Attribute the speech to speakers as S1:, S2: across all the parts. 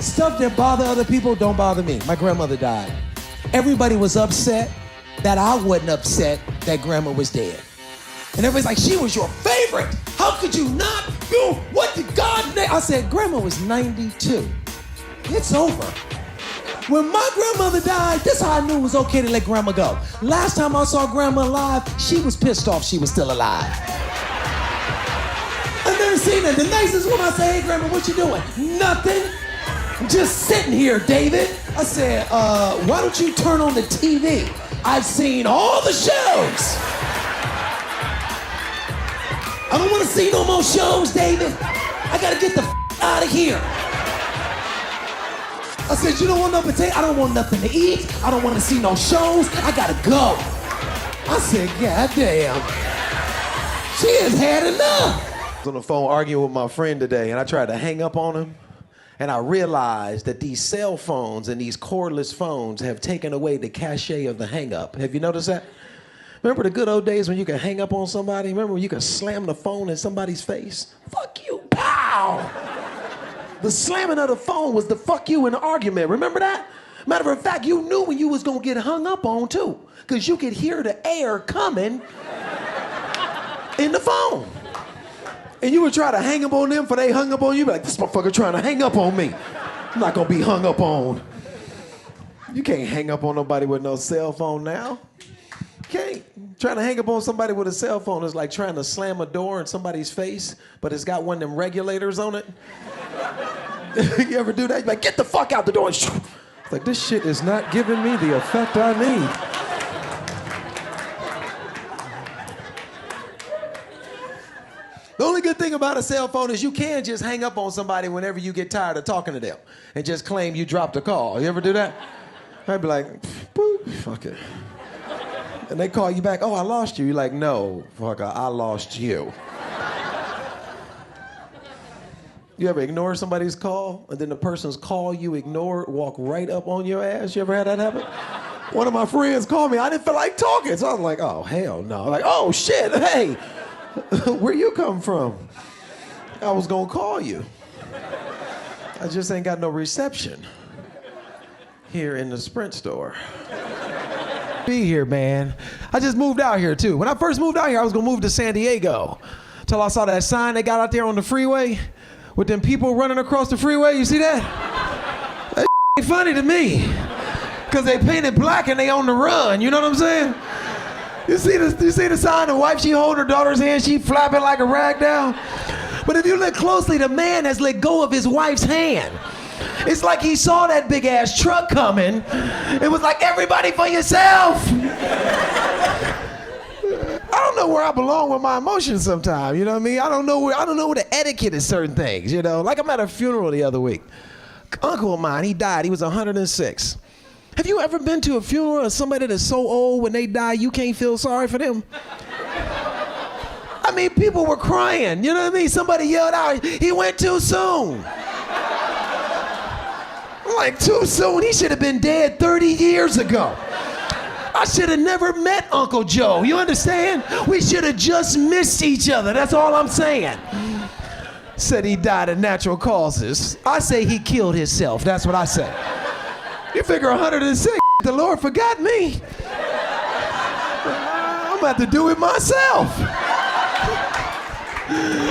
S1: Stuff that bother other people don't bother me. My grandmother died. Everybody was upset that I wasn't upset that grandma was dead. And everybody's like, she was your favorite. How could you not do what did God name? I said, grandma was 92. It's over. When my grandmother died, this is how I knew it was okay to let grandma go. Last time I saw grandma alive, she was pissed off she was still alive. I've never seen her. The nicest woman, I say, hey grandma, what you doing? Nothing. I'm just sitting here, David. I said, why don't you turn on the TV? I've seen all the shows. I don't want to see no more shows, David. I gotta get the out of here. I said, you don't want no potato? I don't want nothing to eat. I don't want to see no shows. I gotta go. I said, God damn. She has had enough. I was on the phone arguing with my friend today, and I tried to hang up on him. And I realized that these cell phones and these cordless phones have taken away the cachet of the hang up. Have you noticed that? Remember the good old days when you could hang up on somebody? Remember when you could slam the phone in somebody's face? Fuck you, pow! The slamming of the phone was the fuck you in the argument. Remember that? Matter of fact, you knew when you was gonna get hung up on too, because you could hear the air coming in the phone. And you would try to hang up on them for they hung up on you. Be like, this motherfucker trying to hang up on me. I'm not gonna be hung up on. You can't hang up on nobody with no cell phone now. You can't. Trying to hang up on somebody with a cell phone is like trying to slam a door in somebody's face, but it's got one of them regulators on it. You ever do that? You're like, get the fuck out the door. It's like, this shit is not giving me the effect I need. The only good thing about a cell phone is you can just hang up on somebody whenever you get tired of talking to them and just claim you dropped a call. You ever do that? I'd be like, boop, fuck it. And they call you back, oh, I lost you. You're like, no, fucker, I lost you. You ever ignore somebody's call and then the person's call you ignore walk right up on your ass? You ever had that happen? One of my friends called me. I didn't feel like talking, so I was like, oh, hell no. Like, oh, shit, hey. Where you come from? I was gonna call you. I just ain't got no reception here in the Sprint store. Be here, man. I just moved out here too. When I first moved out here, I was gonna move to San Diego. Till I saw that sign they got out there on the freeway with them people running across the freeway. You see that? That ain't funny to me. Cause they painted black and they on the run. You know what I'm saying? You see the sign? The wife, she holding her daughter's hand, she flapping like a rag doll. But if you look closely, the man has let go of his wife's hand. It's like he saw that big ass truck coming. It was like, everybody for yourself. I don't know where I belong with my emotions sometimes, you know what I mean? I don't know where the etiquette is certain things, you know? Like I'm at a funeral the other week. Uncle of mine, he died, he was 106. Have you ever been to a funeral of somebody that's so old when they die you can't feel sorry for them? I mean, people were crying, you know what I mean? Somebody yelled out, he went too soon. I'm like, too soon? He should have been dead 30 years ago. I should have never met Uncle Joe, you understand? We should have just missed each other, that's all I'm saying. Said he died of natural causes. I say he killed himself, that's what I say. You figure 106, the Lord forgot me. I'm about to do it myself.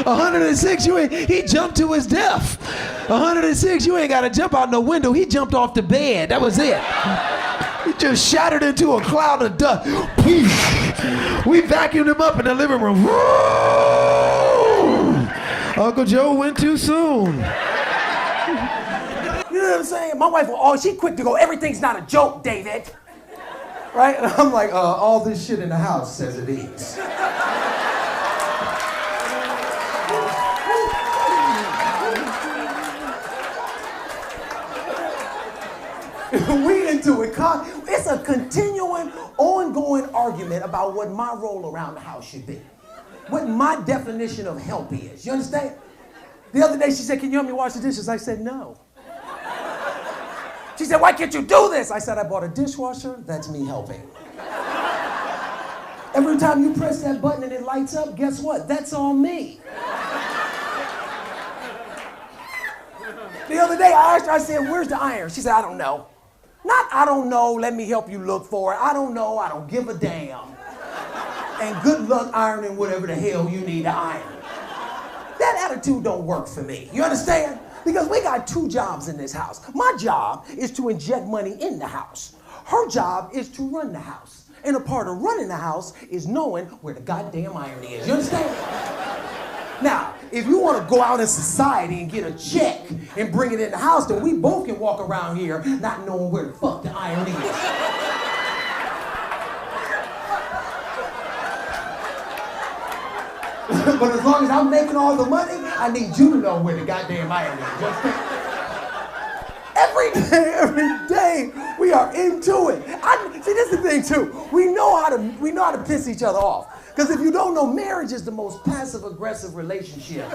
S1: 106, he jumped to his death. 106, you ain't got to jump out no window. He jumped off the bed, that was it. He just shattered into a cloud of dust. We vacuumed him up in the living room. Uncle Joe went too soon. You know what I'm saying? My wife, she quick to go, everything's not a joke, David. Right? And I'm like, all this shit in the house says it is. We into it. It's a continuing, ongoing argument about what my role around the house should be. What my definition of help is. You understand? The other day she said, can you help me wash the dishes? I said, no. She said, why can't you do this? I said, I bought a dishwasher, that's me helping. Every time you press that button and it lights up, guess what? That's on me.
S2: The other day I asked her, I said, where's the iron? She said, I don't know. Not, I don't know, let me help you look for it. I don't know, I don't give a damn. And good luck ironing whatever the hell you need to iron. That attitude don't work for me. You understand? Because we got two jobs in this house. My job is to inject money in the house. Her job is to run the house. And a part of running the house is knowing where the goddamn iron is. You understand? Now, if you want to go out in society and get a check and bring it in the house, then we both can walk around here not knowing where the fuck the iron is. But as long as I'm making all the money, I need you to know where the goddamn iron is. You understand? Every day, we are into it. See, this is the thing too. We know how to piss each other off. Because if you don't know, marriage is the most passive-aggressive relationship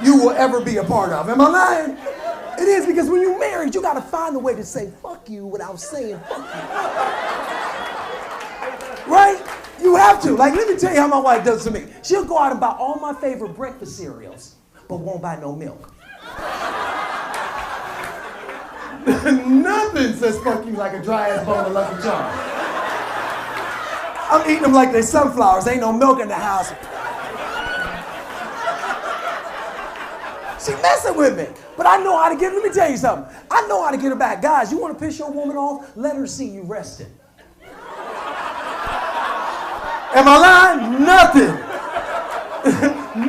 S2: you will ever be a part of. Am I lying? It is, because when you're married, you got to find a way to say fuck you without saying fuck you. Right? You have to. Like, let me tell you how my wife does to me. She'll go out and buy all my favorite breakfast cereals, but won't buy no milk. Nothing says fuck you like a dry-ass bowl of Lucky Charms. I'm eating them like they're sunflowers. Ain't no milk in the house. She messing with me. But I know how to get, let me tell you something. I know how to get her back. Guys, you want to piss your woman off? Let her see you resting. Am I lying? Nothing.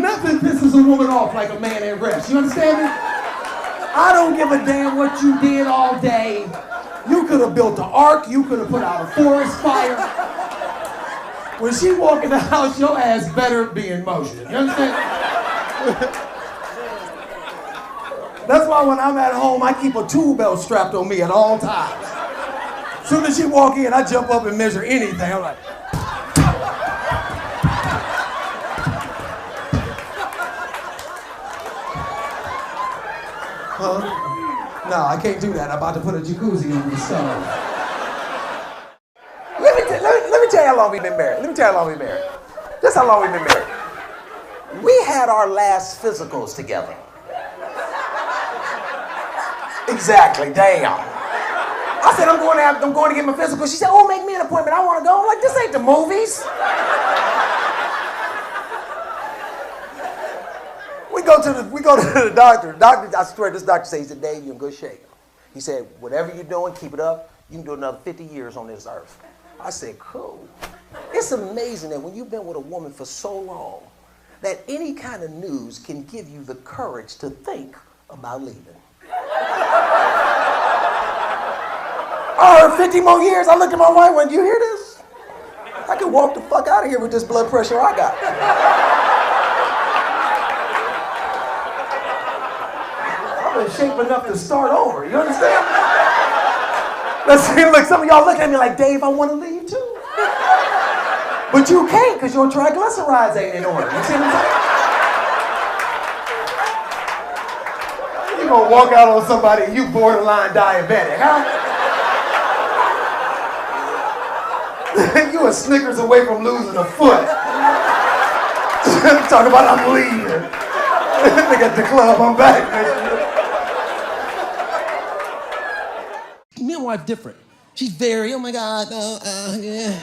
S2: Nothing pisses a woman off like a man at rest. You understand me? I don't give a damn what you did all day. You could have built an ark. You could have put out a forest fire. When she walk in the house, your ass better be in motion. You understand? That's why when I'm at home, I keep a tool belt strapped on me at all times. As soon as she walk in, I jump up and measure anything. I'm like, huh? No, I can't do that. I'm about to put a jacuzzi on the stove. Let me tell you how long we've been married. This is how long we've been married. We had our last physicals together. Exactly, damn. I said, I'm going to get my physical. She said, oh, make me an appointment. I want to go. I'm like, this ain't the movies. We go to the doctor. Doctor, I swear, this doctor says, he said, Dave, you're in good shape. He said, whatever you're doing, keep it up. You can do another 50 years on this earth. I said, cool. It's amazing that when you've been with a woman for so long, that any kind of news can give you the courage to think about leaving. Oh, 50 more years. I looked at my wife, went, you hear this? I could walk the fuck out of here with this blood pressure I got. I'm in shape enough to start over, you understand? Let's see, look, some of y'all looking at me like, Dave, I want to leave too. But you can't, because your triglycerides ain't in order. You see what I'm saying? You gonna walk out on somebody and you borderline diabetic, huh? You a Snickers away from losing a foot. Talking about I'm leaving. Nigga at the club, I'm back. Me and my wife different. She's very, oh my God, yeah.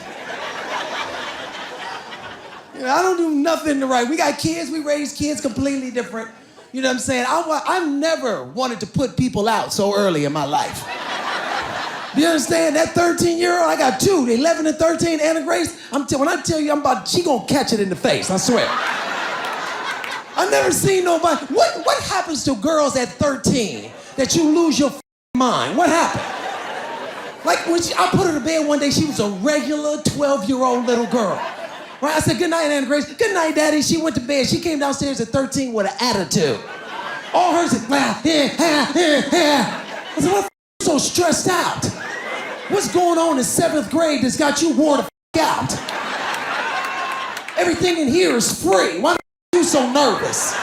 S2: You know, I don't do nothing to right. We got kids, we raise kids completely different. You know what I'm saying? I've never wanted to put people out so early in my life. Do you understand? That 13-year-old, I got two, 11 and 13, Anna Grace. When I tell you she gonna catch it in the face, I swear. I've never seen nobody. What happens to girls at 13 that you lose your mind? What happened? Like when I put her to bed one day, she was a regular 12-year-old little girl. Right? I said, good night, Anna Grace. Good night, Daddy. She went to bed. She came downstairs at 13 with an attitude. All hers is, I said, what the so stressed out? What's going on in 7th grade that's got you wore the out? Everything in here is free. Why are you so nervous?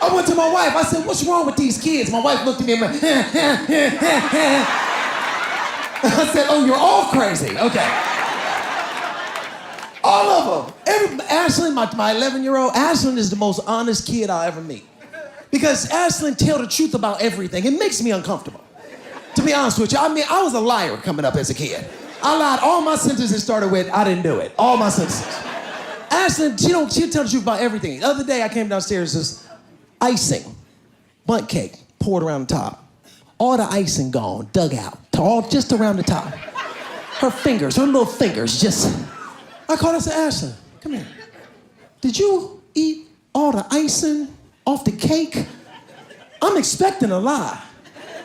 S2: I went to my wife. I said, what's wrong with these kids? My wife looked at me and went, I said, oh, you're all crazy. Okay. All of them. Ashlyn, my 11-year-old, Ashlyn is the most honest kid I'll ever meet. Because Ashlyn tell the truth about everything. It makes me uncomfortable. To be honest with you, I mean, I was a liar coming up as a kid. I lied. All my sentences started with, I didn't do it. All my sentences. Ashlyn, she'll tell the truth about everything. The other day I came downstairs, this icing, bundt cake, poured around the top. All the icing gone, dug out, all just around the top. Her little fingers just... I called her and said, Ashlyn, come here. Did you eat all the icing off the cake? I'm expecting a lie.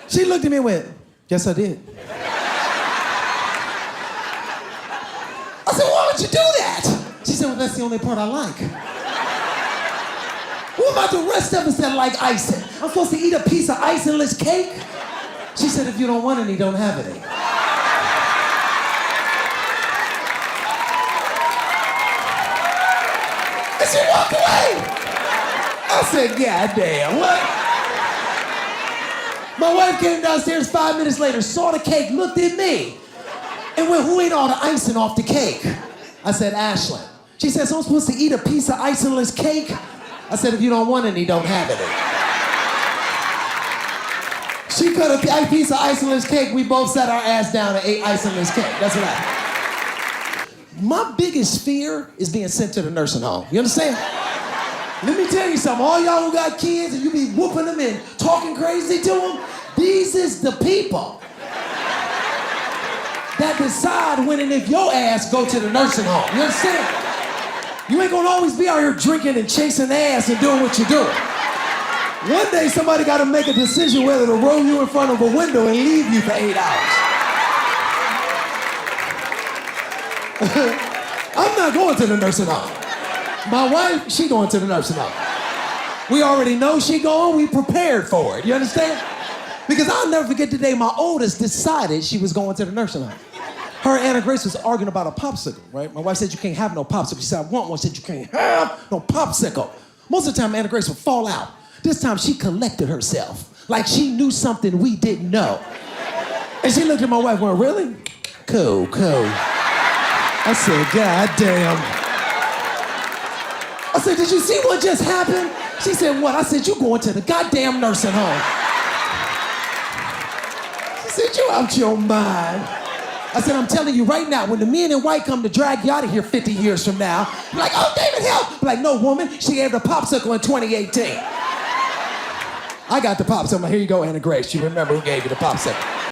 S2: She looked at me and went, yes, I did. I said, why would you do that? She said, well, that's the only part I like. What about the rest of us that like icing? I'm supposed to eat a piece of icingless cake? She said, if you don't want any, don't have any. And she walked away. I said, God damn, what? My wife came downstairs 5 minutes later, saw the cake, looked at me, and went, who ate all the icing off the cake? I said, Ashlyn. She said, so I'm supposed to eat a piece of icingless cake? I said, if you don't want any, don't have any. She cut a piece of icingless cake. We both sat our ass down and ate icingless cake. That's what happened. My biggest fear is being sent to the nursing home. You understand? Let me tell you something. All y'all who got kids and you be whooping them and talking crazy to them, these is the people that decide when and if your ass go to the nursing home. You understand? You ain't gonna always be out here drinking and chasing ass and doing what you're doing. One day somebody gotta make a decision whether to roll you in front of a window and leave you for 8 hours. I'm not going to the nursing home. My wife, she going to the nursing home. We already know she going, we prepared for it, you understand? Because I'll never forget the day my oldest decided she was going to the nursing home. Her and Anna Grace was arguing about a popsicle, right? My wife said, you can't have no popsicle. She said, I want one. She said, you can't have no popsicle. Most of the time, Anna Grace would fall out. This time, she collected herself, like she knew something we didn't know. And she looked at my wife and went, really? Cool. I said, God damn. I said, did you see what just happened? She said, what? I said, you going to the goddamn nursing home. She said, you out your mind. I said, I'm telling you right now, when the men in white come to drag you out of here 50 years from now, you're like, oh, David, help. Be like, no, woman, she gave the popsicle in 2018. I got the popsicle. Here you go, Anna Grace. You remember who gave you the popsicle.